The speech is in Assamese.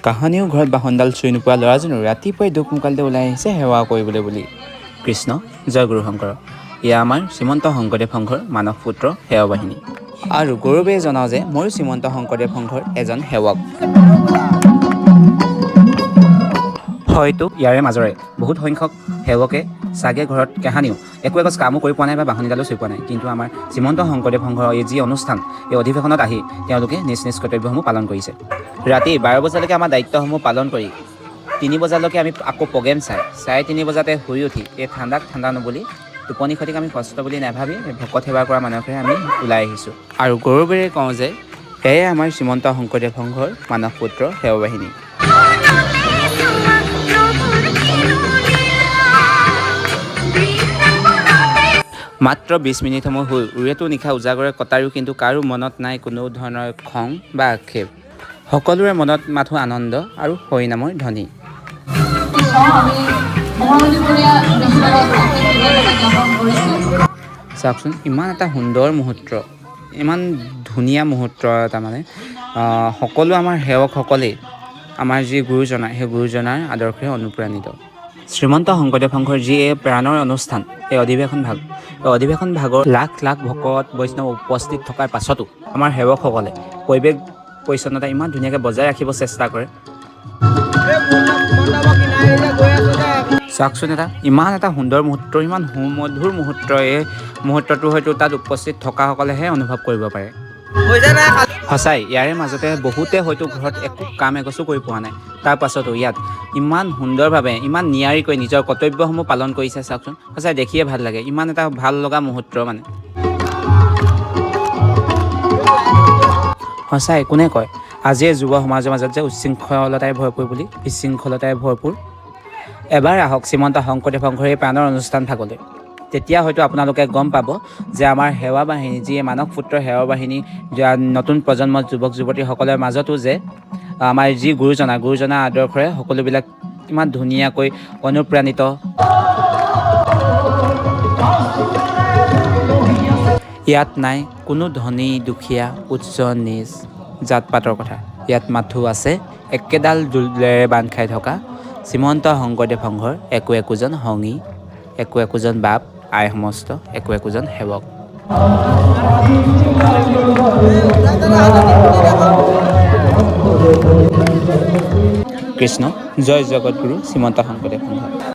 কাহানিও ঘৰত বাহনডাল চুই নোপোৱা ল'ৰাজনো ৰাতিপুৱাই দুখ মোকালিতে ওলাই আহিছে সেৱা কৰিবলৈ বুলি। কৃষ্ণ জয় গুৰু শংকৰ। এয়া আমাৰ শ্ৰীমন্ত শংকৰদেৱ সংঘৰ মানস পুত্ৰ সেৱা বাহিনী। আৰু গৌৰৱে জনাওঁ যে ময়ো শ্ৰীমন্ত শংকৰদেৱ সংঘৰ এজন সেৱক। হয়তো ইয়াৰে মাজৰে বহুত সংখ্যক সেৱকে চাগে ঘৰত কাহানিও একো কামো কৰি পোৱা নাই বা বাহনীডালো চুই পোৱা নাই, কিন্তু আমাৰ শ্ৰীমন্ত শংকৰদেৱ সংঘৰ এই যি অনুষ্ঠান, এই অধিৱেশনত আহি তেওঁলোকে নিজ নিজ কৰ্তব্যসমূহ পালন কৰিছে। ৰাতি 12 বজালৈকে আমাৰ দায়িত্বসমূহ পালন কৰি 3 বজালৈকে আমি আকৌ প্ৰগ্ৰেম চাই 3 বজাতে শুই উঠি এই ঠাণ্ডা নবলি টোপনি ক্ষতিক আমি কষ্ট বুলি নাভাবি ভকত সেৱা কৰা মানুহকে আমি ওলাই আহিছোঁ। আৰু গৌৰৱেৰে কওঁ যে এয়াই আমাৰ শ্ৰীমন্ত শংকৰদেৱ সংঘৰ মানস পুত্ৰ সেৱা বাহিনী। মাত্ৰ 20 মিনিট সময় হৈ উৰেতো নিশা উজাগৰে কটায়ো কিন্তু কাৰো মনত নাই কোনো ধৰণৰ খং বা আক্ষেপ। সকলোৰে মনত মাথো আনন্দ আৰু হৰিনামৰ ধ্বনি। চাওকচোন, ইমান এটা সুন্দৰ মুহূৰ্ত, ইমান ধুনীয়া মুহূৰ্ত এটা মানে সকলো আমাৰ সেৱকসকলেই আমাৰ যি গুৰুজনা, সেই গুৰুজনাৰ আদৰ্শে অনুপ্ৰাণিত। শ্ৰীমন্ত শংকৰদেৱ সংঘৰ যি এই প্ৰাণৰ অনুষ্ঠান, এই অধিৱেশন ভাগৰ লাখ লাখ ভকত বৈষ্ণৱ উপস্থিত থকাৰ পাছতো আমাৰ সেৱকসকলে পৰিৱেশ পৰিচ্ছন্নতা ইমান ধুনীয়াকৈ বজাই ৰাখিব চেষ্টা কৰে। চাওকচোন, ইমান এটা সুন্দৰ মুহূৰ্ত, ইমান সুমধুৰ মুহূৰ্ত, এই মুহূৰ্তটো হয়তো তাত উপস্থিত থকাসকলেহে অনুভৱ কৰিব পাৰে। সঁচাই, ইয়াৰে মাজতে বহুতে হয়তো ঘৰত একো কাম এগচো কৰি পোৱা নাই, তাৰ পাছতো ইয়াত ইমান সুন্দৰভাৱে ইমান নিয়াৰিকৈ নিজৰ কৰ্তব্যসমূহ পালন কৰিছে। চাওকচোন, সঁচাই দেখিয়ে ভাল লাগে, ইমান এটা ভাল লগা মুহূৰ্ত মানে। সঁচাই, কোনে কয় আজিৰ যুৱ সমাজৰ মাজত যে উচ্ছৃংখলতাই ভৰপূৰ বুলি, বিশৃংখলতাই ভৰপূৰ। এবাৰ আহক শ্ৰীমন্ত শংকৰদেৱ সংঘৰ এই প্ৰাণৰ অনুষ্ঠান ভাগলৈ, তেতিয়া হয়তো আপোনালোকে গম পাব যে আমাৰ সেৱা বাহিনী, যি মানস পুত্ৰ সেৱা বাহিনী, নতুন প্ৰজন্মৰ যুৱক যুৱতীসকলৰ মাজতো যে আমাৰ যি গুৰুজনা আদৰ্শৰে সকলোবিলাক ইমান ধুনীয়াকৈ অনুপ্ৰাণিত। ইয়াত নাই কোনো ধনী দুখীয়া, উচ্চ নিচ, জাত পাতৰ কথা। ইয়াত মাথো আছে একেডাল দোলেৰে বান্ধ খাই থকা শ্ৰীমন্ত শংকৰদেৱ সংঘৰ একোজন সংগী, একোজন বাপ, আই সমস্ত, একোজন সেৱক। কৃষ্ণ জয় জগতগুৰু শ্ৰীমন্ত শংকৰদেৱ সংঘ।